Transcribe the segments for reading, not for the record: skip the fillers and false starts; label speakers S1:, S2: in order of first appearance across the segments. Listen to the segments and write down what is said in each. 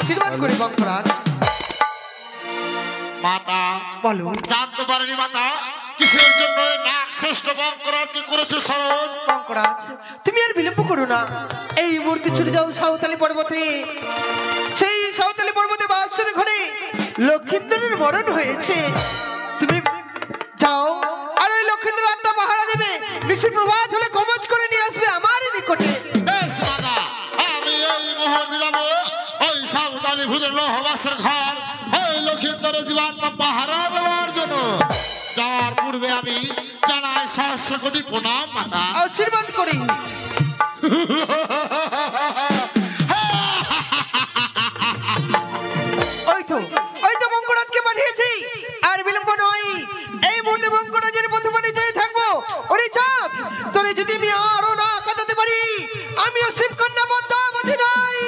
S1: আশীর্বাদ করি বঙ্করাজ।
S2: মাতা
S1: বলো।
S2: জানতে পারিনি মাতা কিসের জন্য নাক শ্রেষ্ঠ বঙ্করাজকে করেছে স্মরণ।
S1: বঙ্করাজ তুমি আর বিলম্ব করো না, এই মুহূর্তে ছুটে যাও সাঁওতালি পর্বতে। সেই সাঁওতালি পর্বতে বাসর ঘরে লক্ষিন্দরের মরণ হয়েছে। তুমি যাও আর ওই লক্ষিন্দর আত্মা পাহারা দেবে, নিশি প্রভাত হলে কবচ করে নিয়ে আসবে আমার নিকটে।
S2: বেশ মাতা, আমি এই মুহূর্তে যাবো ওই সাঁওতালি ভূদের লৌহবাসের ঘর ওই লক্ষিন্দরের জীবাত্মা পাহারা দেওয়ার জন্য। যাওয়ার পূর্বে আমি জানাই সহস্র কোটি প্রণাম মাতা।
S1: আশীর্বাদ করি। ওই তো বঙ্করাজকে পাঠিয়েছি, আর বিলম্ব নয়। এই মুহূর্তে বঙ্করাজের প্রথমে চাই থাকবো। ওরে চাঁদ, তোরে যদি আমি আরো না কাঁদাতে পারি, আমিও শিবকন্যা পদ্মাবতী নই।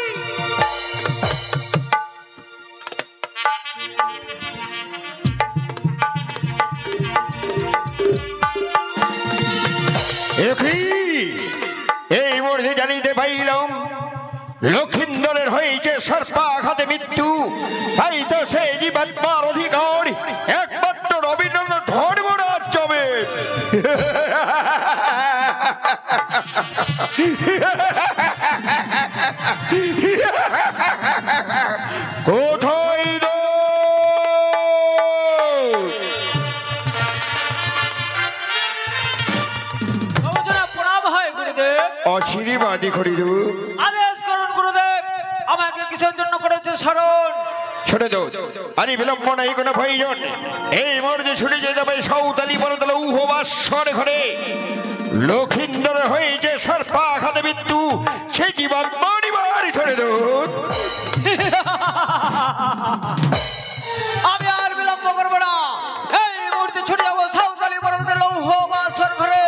S3: এই মুহূর্তে জানিতে পাইলাম লক্ষিন্দরের হয়েছে সর্পাঘাতে মৃত্যু। তাই তো সেই জীবাত্মার অধিকার একমাত্র রবীন্দ্রনাথ ধর্মরাজ যাবে। কোথায় আশীর্বাদী করিল।
S4: আদেশ করুন গুরুদেব, আমাকে কিসের জন্য করেছে স্মরণ?
S3: ছোটে দাও, আরে বিলম্ব নাই কোনো প্রয়োজন। এই মুহূর্তে ছুটে যেতে হবে সাঁওতালি পর্বত লৌহবাসর ঘরে। লক্ষিন্দর হয়েছে সর্পাঘাতে মৃত্যু, সে জীবাত্মা নিবারী। ছোটে দাও,
S4: আমি আর বিলম্ব করবো না, এই মুহূর্তে ছুটে যাবো সাঁওতালি পর্বতের লৌহবাসর ঘরে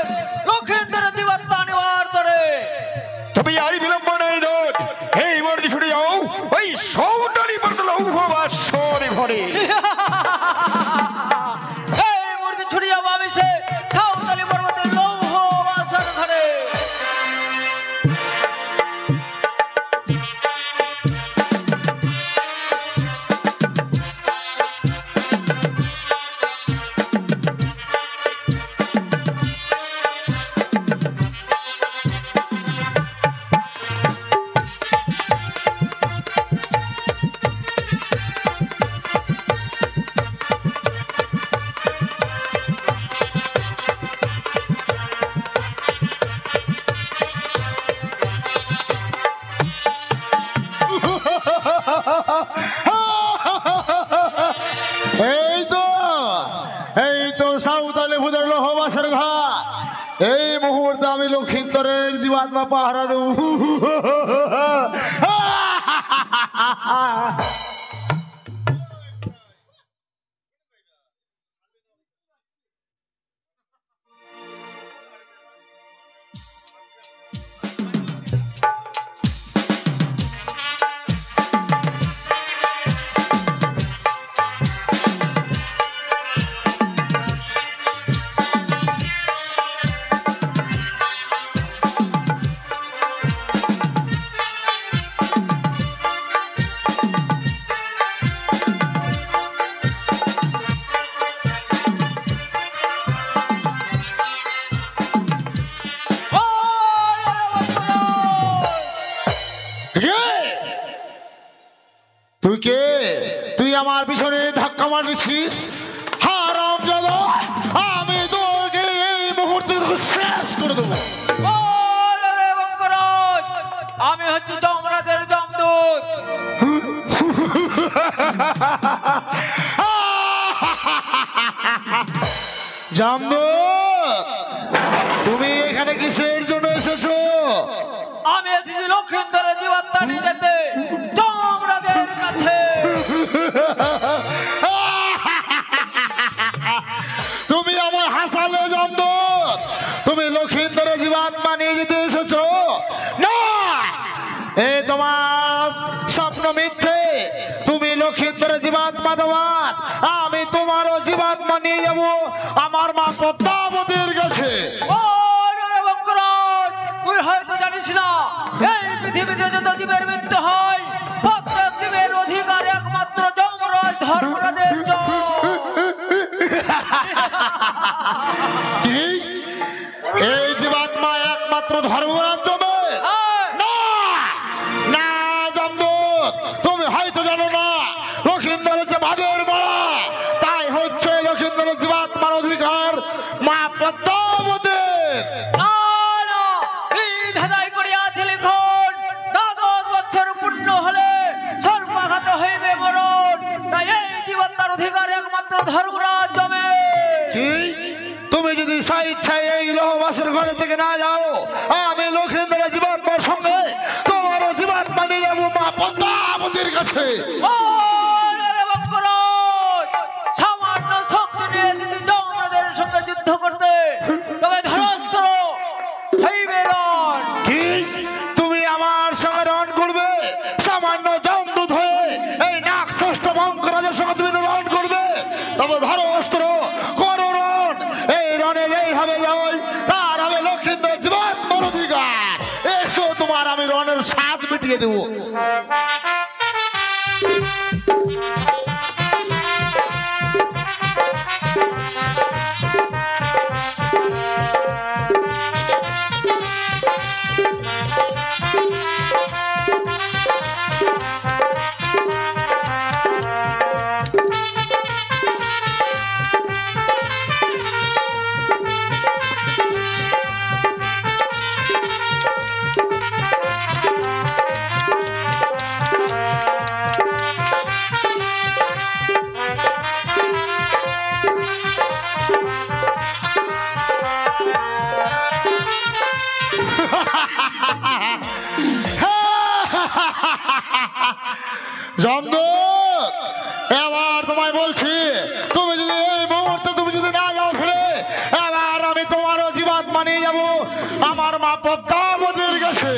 S4: লক্ষিন্দরের জীবাত্মা নেওয়ার তরে।
S3: তবে আর বিলম্ব নাই দোত, এই মুহূর্তে ছুটে যাও ওই সাঁওতালি পর্বত লৌহবাসর ঘরে।
S4: এই মুহূর্তে ছুটে যাবো আমি সে সাঁওতালি পর্বতের লৌহবাসর ঘরে।
S5: এই তো সাঁওতালি ভূদের লৌহবাসর ঘর। এই মুহূর্তে আমি লক্ষিন্দরের জীবাত্মা পাহারা দেব। তুই কে? তুই আমার পিছনে ধাক্কা মারছিস? হারামজাদা, আমি তোকে এই মুহূর্তে শেষ করে দেবো।
S4: আমি হচ্ছে যমরাজের যমদূত।
S5: যমদূত, তুমি এখানে কিসের জন্য এসেছো?
S4: আমি এসেছি লক্ষিন্দরের জীবাত্মা নিয়ে যেতে যমরাজের কাছে।
S5: তুমি আমার হাসালে যমদূত, তুমি লক্ষিন্দরের জীবাত্মা নিয়ে যেতে এসেছো? না, এই তোমার স্বপ্ন মিথ্যে। তুমি লক্ষিন্দরের জীবাত্মা দেওয়ার, আমি তোমারও জীবাত্মা নিয়ে যাব আমার মা পদ্মাবতীর কাছে।
S4: তুই হয়তো জানিস না, এই পৃথিবীতে যত জীবের মৃত্যু হয় প্রত্যেক জীবের ধর্মরাজের জয়।
S5: কি এই জীবাত্মা একমাত্র ধর্মরাজ জমে? না না জমদূত, তুমি হয়তো জানো না লক্ষিন্দরের যে ভাবের বড়া, তাই হচ্ছে লক্ষিন্দরের জীবাত্মার অধিকার মা পদ্মাবতীর।
S4: না না, এই ধাঁধাই করিয়াছে লিখন, দ্বাদশ বছর পূর্ণ হলে সর্বাঘাত হইবে মরণ, তাই এই জীবাত্মার অধিকার একমাত্র ধর্মরাজ জমে।
S5: কি তুমি যদি স্বেচ্ছায় এই লোহবাসের ঘরে থেকে না যাও, আমি লক্ষিন্দরের জীবাত্মার সঙ্গে তোমারও জীবাত্মা নিয়ে যাবো মা পদ্মাবতীর কাছে।
S4: সামান্য শক্তি নিয়ে এসেছি যমরাজের সঙ্গে যুদ্ধ করতে, তবে ধরস্ত্র হইবে রণ।
S5: কি তুমি আমার সঙ্গে রণ করবে? সামান্য জমদূত হয়ে এই নাক ষষ্ঠ বঙ্করাজের সঙ্গে তুমি রণ করবে? তবে ধরো অস্ত্র, করো রণ। এই রণে এই হবে জয়, তার হবে লক্ষিন্দরের জীবাত্মার অধিকার। এসো, তোমার আমি রণের স্বাদ মিটিয়ে দেবো। জমদূত, এবার তোমায় বলছি, তুমি যদি এই মুহূর্তে তুমি যদি না যাও ফিরে, এবার আমি তোমারও জীবাত্মা নিয়ে যাবো আমার মা পদ্মাবতীর কাছে।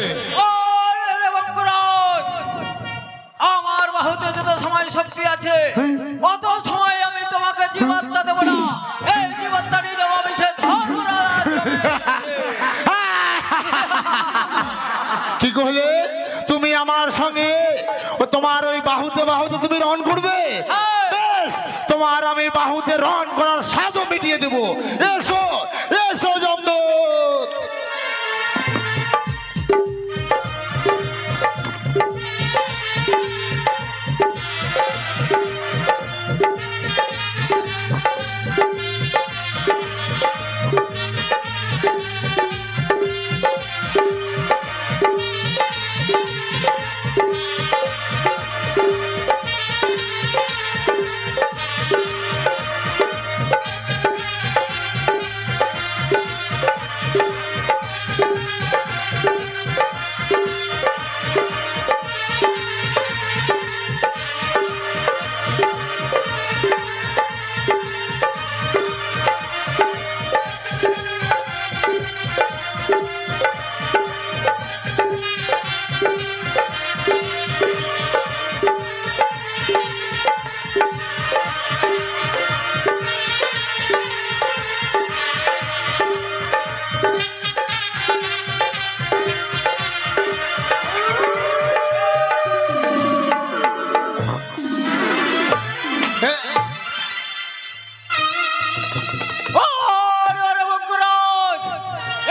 S4: আমার বাহুতে যত সময় শক্তি আছে, অত সময় আমি তোমাকে জীবাত্মা দেবো না। এই জীবাত্মা নিয়ে যাবো আমি সে ধর্মরাজ।
S5: কি কহলে? তুমি আমার সঙ্গে তোমার ওই বাহুতে বাহুতে তুমি রণ করবে? বেশ, তোমার আমি বাহুতে রণ করার স্বাদও মিটিয়ে দেবো। এসো এসো জমদূত।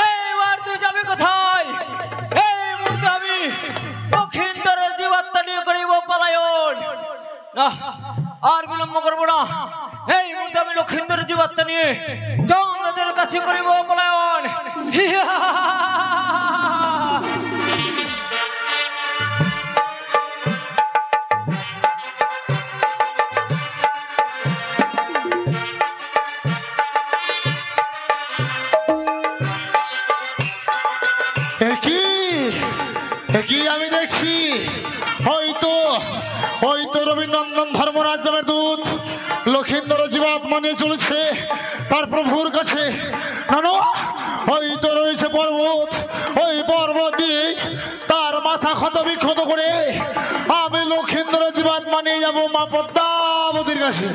S4: এইবার তুই যাবি কোথায়? এই মুহূর্তে আমি লক্ষিন্দরের জীবাত্মা নিয়ে করিব পলায়ন। না, আর বিলম্ব করবো না। এই মুহূর্তে আমি লক্ষিন্দরের জীবাত্মা নিয়ে যমরাজের কাছে করিব পলায়ন।
S5: কি আমি দেখছি? হয়তো হয়তো রবীন্দ্রনন্দন ধর্মরাজ্যের দূত লক্ষিন্দর জীবাত্মা নিয়ে চলেছে তার প্রভুর কাছে। না না, হয়তো রয়েছে পর্বত, ওই পর্বত দিয়ে তার মাথা ক্ষত বিক্ষত করে আমি লক্ষিন্দর জীবাত্মা নিয়ে যাবো মা পদ্মাবতীর কাছে।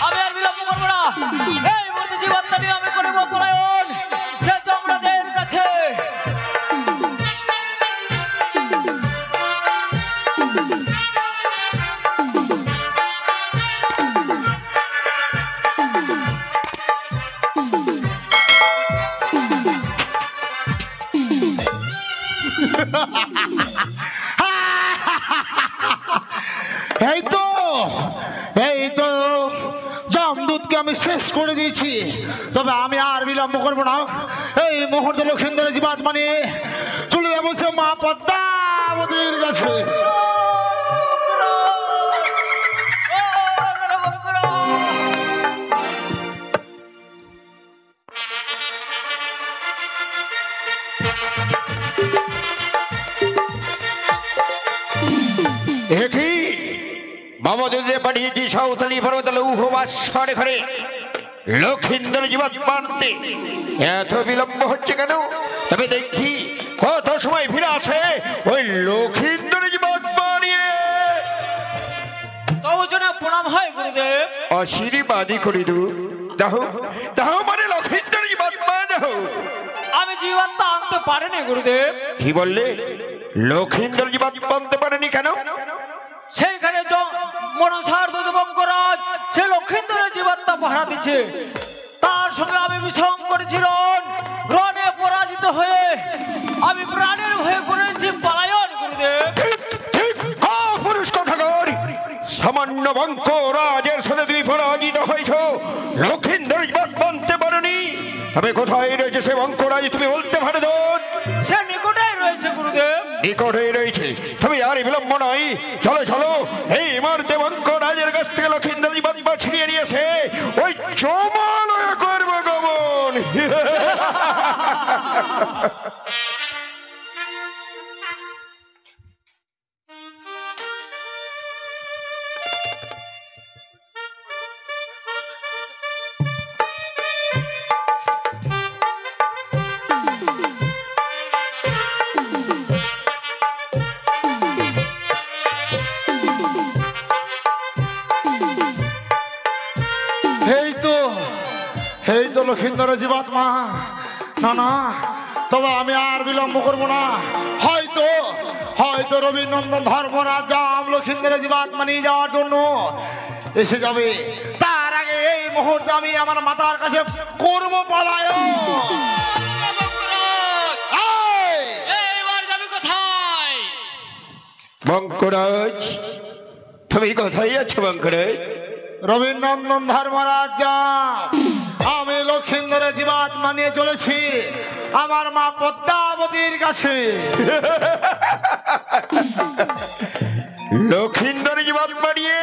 S4: আমি আর বিলম্ব করবো না। এই মুহূর্তে জীবাত্মা নিয়ে আমি করিব পলায়ন সে যমরাজের কাছে।
S5: এই তো জামদূতকে আমি শেষ করে দিয়েছি। তবে আমি আর বিলম্ব করবো না, এই মুহূর্তে লক্ষিন্দরের জীবাত্মা নিয়ে চলে যাবো সে মা পদ্মাবতীর কাছে।
S3: একই বাবাদের পাঠিয়েছি সাঁওতালি পর্বতলে উহবাসর ঘরে লক্ষিন্দর জীবাত মানতে এত বিলম্ব হচ্ছে কেন? তবে দেখি কত সময় ফিরে আসে ওই লক্ষিন্দর জীবাত নিয়ে।
S4: তবু জন্য প্রণাম হয় গুরুদেব।
S3: আশীর্বাদই করি দু দাও দাও, মানে লক্ষিন্দর জীবাত দাও।
S4: আমি জীবাত্মা আনতে পারিনি গুরুদেব।
S3: কি বললে? লক্ষিন্দর জীবাত আনতে পারেনি কেন?
S4: সেইখানে মনসার দুর্বঙ্করাজ সে লক্ষিন্দরের জীবাত্মা পাহারা দিচ্ছে, তার সঙ্গে আমি বিষম করেছিলাম। রণে পরাজিত হয়ে আমি প্রাণের ভয়ে করেছি পলায়ন গুরুদেব।
S3: ঠিক পুরুষ কথা কর। সামান্য বঙ্ক রাজের সাথে তুমি পরাজিত হয়েছ, লক্ষিন্দর জীবাত আনতে পারোনি। তবে কোথায় রয়েছে সে বঙ্করাজ তুমি বলতে পারো?
S4: সে নিকটেই রয়েছে গুরুদেব।
S3: নিকটেই রয়েছে, তবে আর বিলম্ব নয়, চলো চলো এই মুহূর্তে বঙ্করাজের কাছ থেকে লক্ষিন্দর জীবাত ছিনিয়ে নিয়েছে ওই চমালয় করবো গমন।
S5: এই তো লক্ষিন্দরের জীবাত্মা। না না, তবে আমি আর বিলম্ব করবো না। হয়তো হয়তো রবীন্দ্রনন্দন ধর্মরাজ জাম লক্ষিন্দরের জীবাত্মা নিয়ে যাওয়ার জন্য এসে যাবে। তার আগে এই মুহূর্তে আমি আমার মাতার কাছে করবো পলায়ন।
S4: এইবার যাবি কোথায়?
S3: বঙ্করাজ, তুমি কোথায় যাচ্ছ বঙ্করাজ?
S5: রবীন্দ্রনন্দন ধর্মরাজ জাম, আমি লক্ষিন্দরের জীবাত্মা নিয়ে চলেছি আমার মা পদ্মাবতীর কাছে।
S3: লক্ষিন্দর জীবাত্মা নিয়ে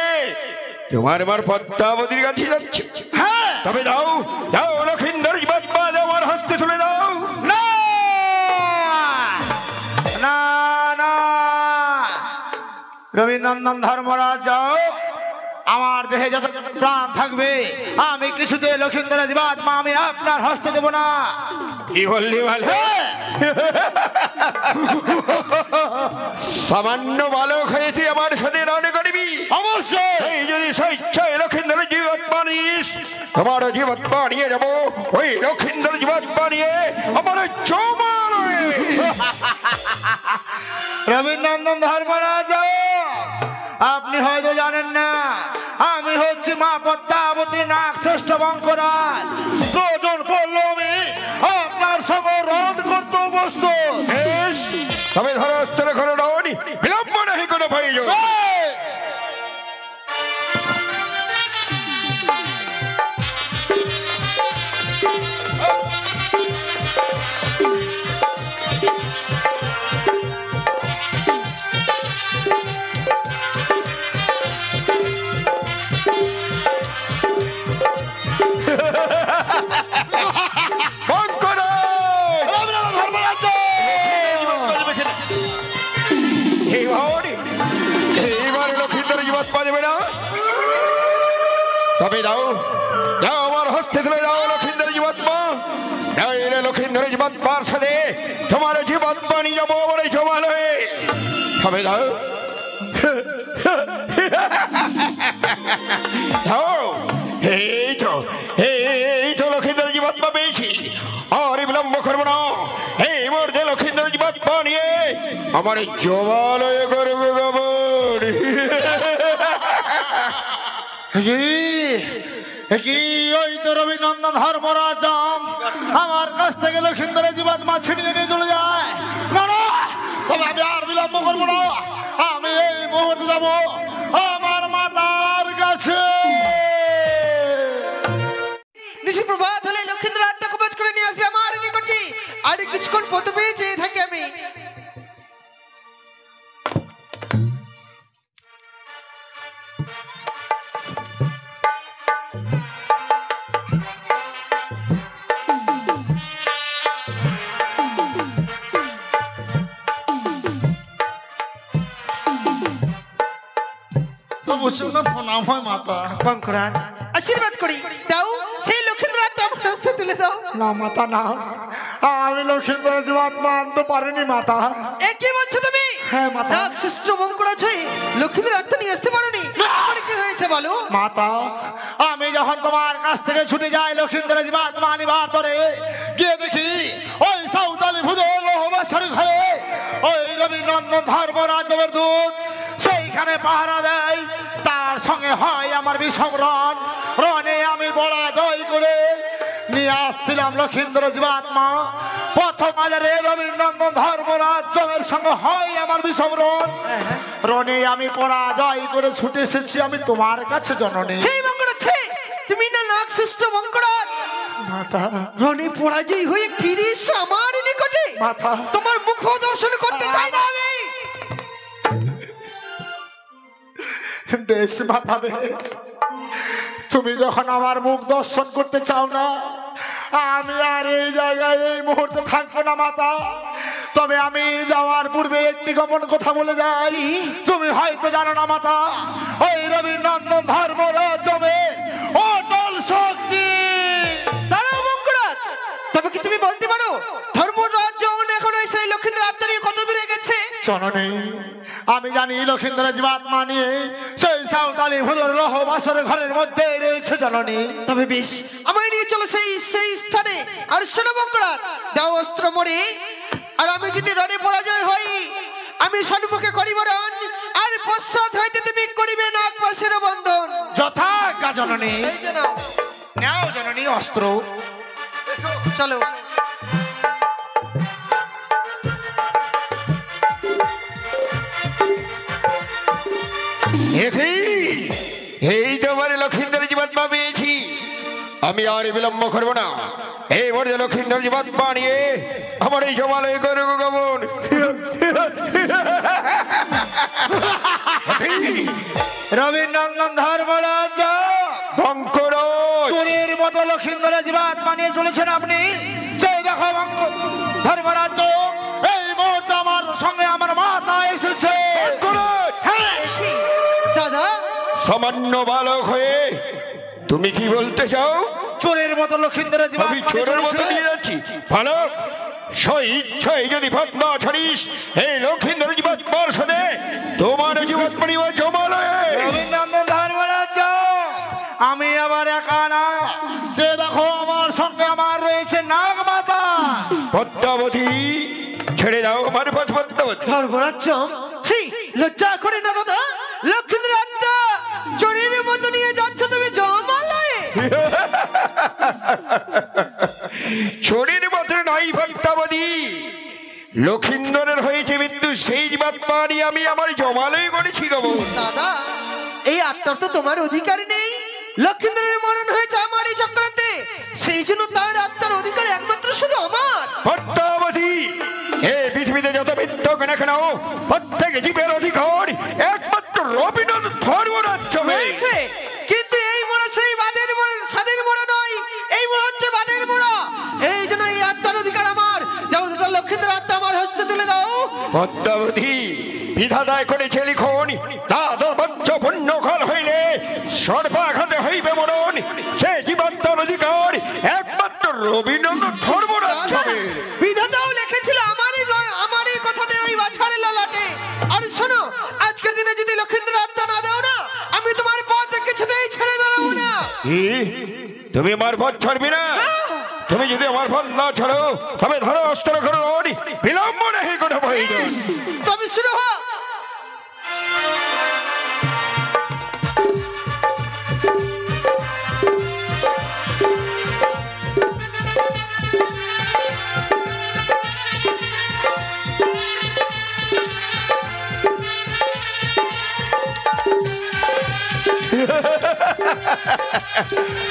S3: তোমার মার পদ্মাবতীর কাছে যাচ্ছে?
S5: হ্যাঁ,
S3: তবে দাও দাও লক্ষিন্দর জীবাত্মা দাও, আমার হস্তে তুলে দাও।
S5: না না না, রবীন্দ্রনন্দন ধর্মরাজ যাও, আমার দেহে যত প্রাণ থাকবে আমি কিছুতে লক্ষিন্দরের জীবাত্মা আমি আপনার হস্তে দেব না।
S3: কি বললি ভালো? সামান্য বালক হয়ে তুই আমার সাথে রণ করবি?
S5: অবশ্যই।
S3: এই যদি স্বেচ্ছায় লক্ষিন্দরের জীবাত্মা নিস, তোমার জীবাত্মা নিয়ে যাবো ওই লক্ষিন্দর জীবাত্মা নিয়ে আমার চমালয়ে।
S5: রবীন্দ্রনন্দন ধর্মরাজ, আপনি হয়তো জানেন না আমি হচ্ছি মা পদ্মাবতী নাগ শ্রেষ্ঠ বঙ্করাজ। প্রয়োজন পড়লো আমি আপনার সঙ্গে রণ করতে প্রস্তুত।
S3: বেশ, তবে ধরো অস্ত্র ঘরে রওনি, বিলম্ব নাহি কোনো প্রয়োজন। তবে দাও দাও, আমার হস্তে তুলে দাও লক্ষিন্দর জীবাত্মা। লক্ষিন্দর জীবাত্মার সাথে তোমার জীবাত্মা নিয়ে যাবো আমার এই জমালয়ে। তবে দাও দাও, এই তো লক্ষিন্দর জীবাত্মা পেয়েছি, আর বিলম্ব করবো না। এই মুহূর্তে লক্ষিন্দর জীবাত্মা নিয়ে আমার এই জমালয়ে করবো গমন।
S5: ওই তো রবীন্দ্রনন্দন ধর্মরাজ আমার কাছ থেকে লক্ষিন্দরের জীবাত্মা ছিনিয়ে নিয়ে চলে যায়। না না, তবে আমি আর বিলম্ব করবো না, আমি এই মুহূর্তে যাব আমার মাতার কাছে।
S1: নিশি প্রভাত হলে লক্ষিন্দর আত্মা কবচ করে নিয়ে আসবে আমার নিকটে। আর কিছুক্ষণ প্রথমে চেয়ে থাকি আমি।
S5: প্রণাম হয় মাতা।
S1: বঙ্করাজ আশীর্বাদ করি দাও, সেই লক্ষিন্দর আত্মা আমার হস্তে তুলে দাও।
S5: না মাতা না, আমি লক্ষিন্দরের জীবাত্মা আনতে পারিনি মাতা।
S1: এ কি বলছো তুমি?
S5: হ্যাঁ মাতা।
S1: রাক্ষস বঙ্করাজ হয়ে লক্ষিন্দর আত্মা নিয়ে আসতে পারোনি? আমার কি হয়েছে বলো?
S5: মাতা, আমি যখন তোমার কাছ থেকে ছুটে যাই লক্ষিন্দরের জীবাত্মা আনিবার তরে গিয়ে দেখি ওই সাঁওতালি ভুজো লোহবাসর ঘরে ওই রবিনন্দন ধর্মরাজ্যের দূত সেইখানে পাহারা দেয়। তার সঙ্গে হয় আমার বিসম্রণ, রণে আমি বড়া জয় করে নিয়ে আসছিলাম লক্ষিন্দরের জীবাত্মা। প্রথম বাজারে রবীন্দ্রনন্দন ধর্মরাজ্যের সঙ্গে হয় আমার বিসম্রণ, রণে আমি পরাজয় করে ছুটে এসেছি আমি তোমার কাছে জননী।
S1: সেই বঙ্করাজ তুমি না রাক্ষস বঙ্করাজ
S5: মাতা,
S1: রণে পরাজয় হয়ে ফিরে এসো আমার নিকটে।
S5: মাতা,
S1: তোমার মুখ দর্শন করতে চাই না আমি।
S5: বেশ মাতা বেশ, তুমি যখন আমার মুখ দর্শন করতে চাও না, আমি আর এই জায়গায় এই মুহূর্তে থাকবো না মাতা। তবে আমি যাওয়ার পূর্বে একটি গোপন কথা বলে যাই। তুমি হয়তো জানো না মাতা, ওই রবীন্দ্রনন্দন ধর্মরাজ্যে অটল শক্তি।
S1: দাঁড়াও বঙ্করাজ, তবে কি তুমি বলতে পারো ধর্মরাজ্য এখন সেই লক্ষিন্দর আত্মা নিয়ে কত দূরে গেছে?
S5: জননী, আমি জানি লক্ষিন্দরের জীবাত্মা নিয়ে সেই সাঁওতালি ভুজোর লোহবাসর ঘরের মধ্যে রয়েছে জননী।
S1: তবে বেশ, আমায় নিয়ে চলো সেই স্থানে। আর শোনো বঙ্করাজ, দাও অস্ত্র মোড়ে। আর আমি যদি রণে পরাজয় হই, আমি সম্মুখে করিব রণ, আর পশ্চাৎ হইতে তুমি করিবে নাগ পাশের বন্ধন।
S5: যথাজ্ঞা জননী।
S1: এই যে নাও,
S5: নাও জননী অস্ত্র।
S1: চলো।
S3: এই তোমার লক্ষিন্দর জীবাত্মা পেয়েছি, আমি আর বিলম্ব করবো না। এই বড় লক্ষিন্দর জীবাত্মা নিয়ে আমার এই জমালয় করব গমন।
S5: রবীন্দ্রনন্দন ধর্মরাজ্য
S3: বঙ্করাজ,
S5: চোরের মতো লক্ষিন্দরের জীবাত্মা নিয়ে চলেছেন আপনি। সেই দেখো ধর্মরাজ্য, এই মুহূর্তে আমার সঙ্গে আমার মাতা এসেছে। হ্যাঁ।
S1: দাদা,
S3: সামান্য বালক হয়ে তুমি কি বলতে চাও?
S5: চোরের মতো লক্ষিন্দরের
S3: আমি
S5: জীবাত্মা নিয়ে
S3: চোরের মতো
S5: চলেছে।
S3: নিয়ে যাচ্ছি? বালক, স্বইচ্ছায় যদি ভাত না ছাড়িস, এই লক্ষিন্দর জীবাত্মার সাথে তোমার জীবাত্মা নিয়ে জমালয়ে।
S5: রবীন্দ্রনন্দন ধর্মরাজ্য, আমি আবার একা না, যে দেখো আমার সঙ্গে আমার রয়েছে নাগ মাতা।
S3: পদ্মাবতী, ছেড়ে দাও আমার পথ পদ্মাবতী।
S1: ধর্মরাজ্য, ছি, লজ্জা করে না দাদা? লক্ষিন্দর আত্মা চোরের মতো নিয়ে যাচ্ছ তুমি জমালয়ে।
S3: চোরের মতো নয় পদ্মাবতী, লক্ষিন্দরের হয়েছে মৃত্যু, সেই জীবাত্মা নিয়ে আমি আমার জমালয় করেছি গো।
S1: দাদা, এই আত্মার তো তোমার অধিকার নেই। লক্ষিন্দরের মরণ হয়েছে আমার এই চক্রান্তে, সেই জন্য তার আত্মার অধিকার একমাত্র শুধু আমার।
S3: পদ্মাবতী, এই পৃথিবীতে যত মৃত্যু না কেন প্রত্যেক জীবের অধিকার একমাত্র রবীন্দ্রনাথ ধর্মরাজ্য
S1: হয়েছে, কিন্তু এই মোড়া সেই সাদের মোড়া নয়, এই মোড়া হচ্ছে বাদের মোড়া। এই জন্য এই আত্মার অধিকার আমার। যাও দাদা, লক্ষিন্দর আত্মা আমার হস্তে তুলে দাও।
S3: পদ্মাবতী, বিধাতায় করেছে লিখন, দ্বাদশ বৎস পুণ্যকাল হইলে সর্বাঘাতে হইবে মরণ, সে জীবাত্মার অধিকার একমাত্র রবীন্দ্রনাথ ধর্মরাজ্য।
S1: বিধাতাও লিখেছিল আমারই কথাতে ওই বাছারে ললাটে। আর শোনো, আজকের দিনে যদি লক্ষিন্দর আত্মা না দাও না, আমি তোমার পথ কিছুতেই ছেড়ে দাঁড়াবো না।
S3: তুমি আমার পথ ছাড়বি না? তুমি যদি আমার পথ না ছাড়ো, তবে ধরো অস্ত্র করো, বিলম্ব নেই কোনো প্রয়োজন।
S1: তবে শুরু হোক।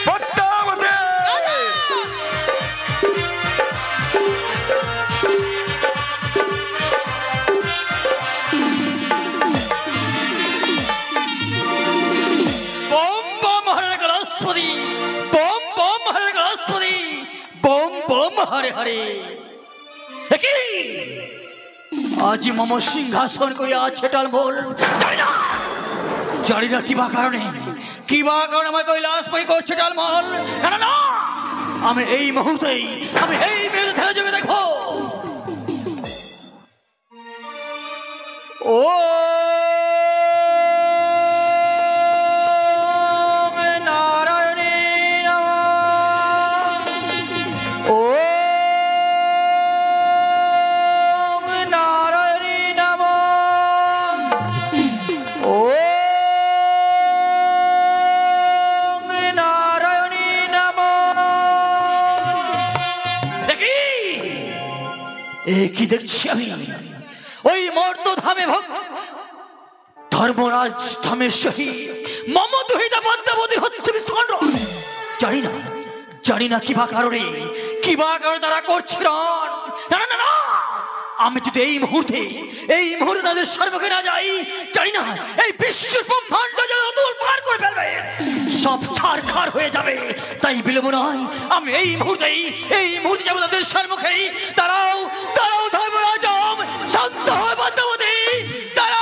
S3: পদ্মাবতী
S4: বম বম হরে গলাস্পতি, বম বম হরে গলাস্পতি, বম বম হরে হরে। কি আজ মম সিংহাসন করে আছে টালমোল, জানি না কিবা কারণে আমার কৈলাস পরি করছে টালমোল। না না না, আমি এই মুহূর্তেই ঠেলে যাবে। দেখো ও নারায়ণী নমঃ, ও নারায়ণী নমঃ, ও নারায়ণী নমঃ। দেখি কি দেখছি আমি, ওই মর্ত ধামে ধর্মরাজ ধামের সহিত মম দুহিতা পদ্মাবতীর হচ্ছে বিস্কণ্ড। জানি না কিবা কারণে তারা করছে। না না না, আমি যদি এই মুহূর্তে তাদের সর্বকে না যাই, জানি না এই বিশ্ব ব্রহ্মাণ্ড যেন দূর পার করে ফেলবে, সব ছাড়খাড় হয়ে যাবে। তাই বিলম্ব নয়, আমি এই মুহূর্তে যাবো তাদের সম্মুখেই। তারাও ধর্মরাজ শান্ত হয় পদ্মাবতী, তারা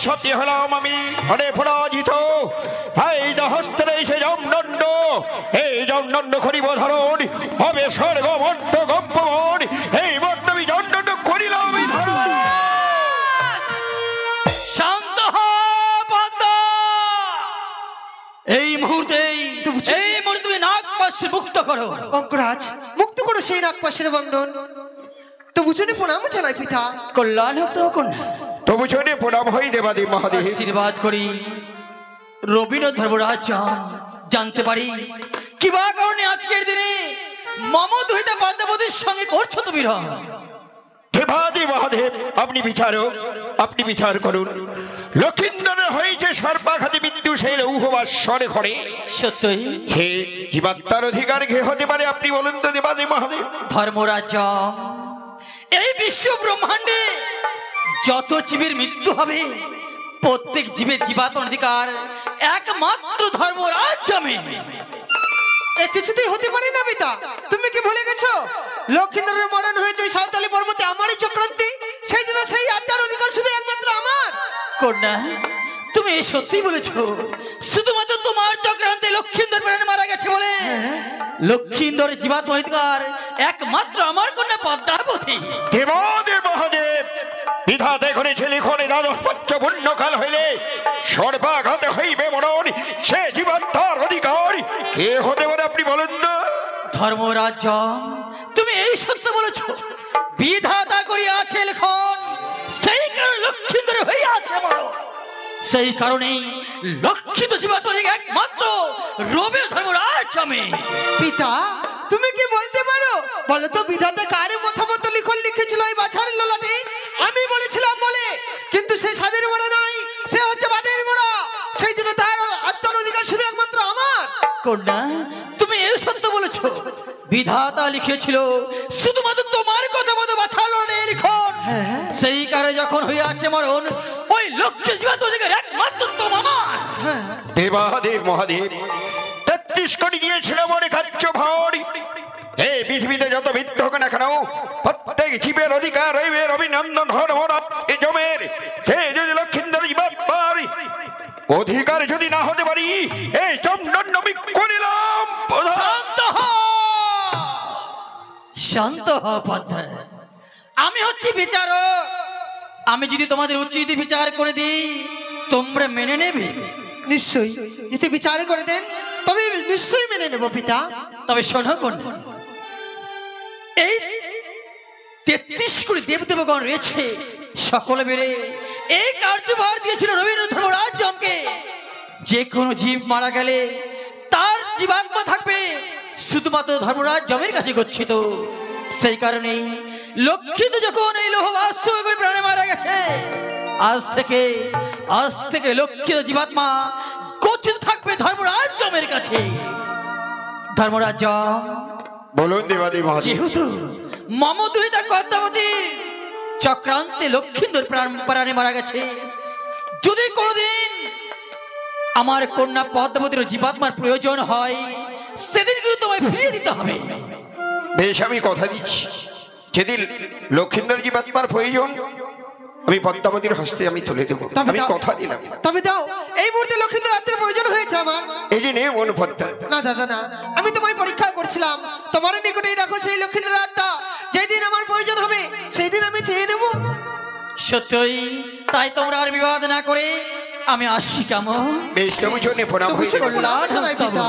S3: সত্যি হলাম আমি অনে পরাজিত। এই হস্তে সে জমদণ্ড, এই জমদণ্ড করিব ধারণ, হবে স্বর্গ মর্ত গম্পমন, এই মর্ত আমি জমদণ্ড করিলাম আমি ধারণ।
S4: শান্ত হ পদ্মা, এই মুহূর্তে তুমি নাগপাশ মুক্ত করো।
S1: অঙ্করাজ, মুক্ত করো সেই নাগপাশের বন্ধন। তবু জনে প্রণাম জানাই পিতা।
S4: কল্যাণ হোক তব কন্যা।
S3: তবু জনে প্রণাম হই দেবাদেব মহাদেব।
S4: আশীর্বাদ করি রবীন্দ্র ধর্মরাজ জানতে পারি কিবা কারণে আজকের দিনে মম দুহিতা পদ্মাবতীর সঙ্গে করছো তুমি।
S3: দেবাদেব মহাদেব, আপনি বিচার করুন। লক্ষিন্দরের হয়েছে সর্বাঘাতে মৃত্যু, সেই লৌহবাসরে ঘরে।
S4: সত্যই
S3: হে জীবাত্মার অধিকার কে হতে পারে আপনি বলুন তো দেবাদেব মহাদেব।
S4: ধর্মরাজ, এই বিশ্ব ব্রহ্মাণ্ডে যত জীবের মৃত্যু হবে, প্রত্যেক জীবের জীবাত্মার অধিকার একমাত্র ধর্মরাজ জানে।
S1: এ কিছুতেই হতে পারে না পিতা। তুমি কি ভুলে গেছো লক্ষিন্দরের মরণ হয়েছে সাঁওতালি পর্বতে আমারই চক্রান্তে, সেই জন্য সেই আত্মার অধিকার শুধু একমাত্র আমার।
S4: কন্যা, তুমি সত্যি বলেছো, শুধুমাত্র তোমার চক্রান্তে লক্ষিন্দর প্রাণ মারা গেছে বলে লক্ষিন্দরের জীবাত্মার অধিকার একমাত্র আমার কন্যা পদ্মাবতী।
S3: দেবাদেব মহাদেব, বিধাতে করেছে লিখনে দ্বাদশ পুণ্যকাল হইলে সর্বাঘাতে হইবে মরণ, সে জীবাত্মার অধিকার কে হতে পারে আপনি বলেন তো।
S4: ধর্মরাজ, তুমি এই সত্য বলেছো, বিধাতা করিয়াছে লিখন, সেই কারণে লক্ষিন্দর হয়ে আছে মরণ। সেই কারণেই লক্ষিত জীবাত্মার একমাত্র রবীন্দ্র ধর্মরাজ আমি।
S1: পিতা, তুমি কি বলতে পারো? বলো তো বিধাতা কারে মতামত লিখন লিখেছিল এই বাছার ললাটে? আমি বলেছিলাম বলে, কিন্তু সে সাদের মোড়া নয়, সে হচ্ছে বাদের মোড়া, সেই জন্য তার আত্মার অধিকার শুধু একমাত্র আমার।
S4: কন্যা, তুমি এই সত্য বলেছো, বিধাতা লিখেছিল শুধুমাত্র তোমার কথা মতো বাছালো লিখন, সেই কারণে যখন হয়ে আছে মরণ, ওই লক্ষ্য জীবাত্মার অধিকার একমাত্র তোমার।
S3: দেবাদেব মহাদেব, 33 কোটি দিয়েছিল মনে কার্য ভর। এই পৃথিবীতে যত মৃত্যু হোক না কেন, প্রত্যেক জীবের অধিকার রইবে অভিনন্দন ধর্মরাজ জমের। সে যদি লক্ষিন্দর জীবাত্মার অধিকার যদি না হতে পারি, এই জমদণ্ড আমি করিলাম।
S4: শান্ত হ পদ্মা, আমি হচ্ছি বিচারক। আমি যদি তোমাদের উচিত বিচার করে দিই, তোমরা মেনে নেবে?
S1: নিশ্চয়ই যদি বিচার করে দেন তবে নিশ্চয়ই মেনে নেব পিতা।
S4: তবে শোনো কন্যা, এই 33 কোটি দেবদেবগণ রয়েছে, সকলে মিলে এই কার্যভার দিয়েছিল রবীন্দ্র ধর্মরাজ জমকে। যে কোনো জীব মারা গেলে তার জীবাত্মা থাকবে শুধুমাত্র ধর্মরাজ জমের কাছে গচ্ছিত। সেই কারণেই লক্ষ্মীতে যখন এই লোহবাস্য করে প্রাণে মারা গেছে, আজ থেকে লক্ষ্মীর জীবাত্মা গচ্ছিত থাকবে ধর্মরাজ জমের কাছে। ধর্মরাজ জম,
S3: বলুন দেবাদি মহাদেব।
S4: যেহেতু মমদুহিতা কর্তাবতীর চক্রান্তে লক্ষ্মীন্দর প্রাণে মারা গেছে, যদি কোনোদিন আমার কন্যা পদ্মাবতীর জীবাত্মার প্রয়োজন হয়, সেদিন কিন্তু তোমায় ফিরিয়ে দিতে হবে।
S3: বেশ, আমি কথা দিচ্ছি, যেদিন লক্ষিন্দর জীবাত্মার প্রয়োজন আমি পদ্মাবতীর হস্তে আমি তুলে দেবো। আমি কথা দিলাম।
S1: তবে দাও, এই মুহূর্তে লক্ষ্মীদের আত্মার প্রয়োজন হয়েছে আমার।
S3: এই যে নে অনুপদ্মা।
S1: না দাদা না, আমি তোমায় পরীক্ষা করছিলাম। তোমার নিকটেই রাখো সেই লক্ষ্মীদের আত্মা, যেদিন আমার প্রয়োজন হবে সেই দিন আমি চেয়ে নেব।
S4: সত্যই তাই, তোমরা আর বিবাদ না করে আমি আসি। কেমন
S3: বেশ, তবু জন্য প্রণাম হয়েছে।
S1: কল্যাণ হয় পিতা।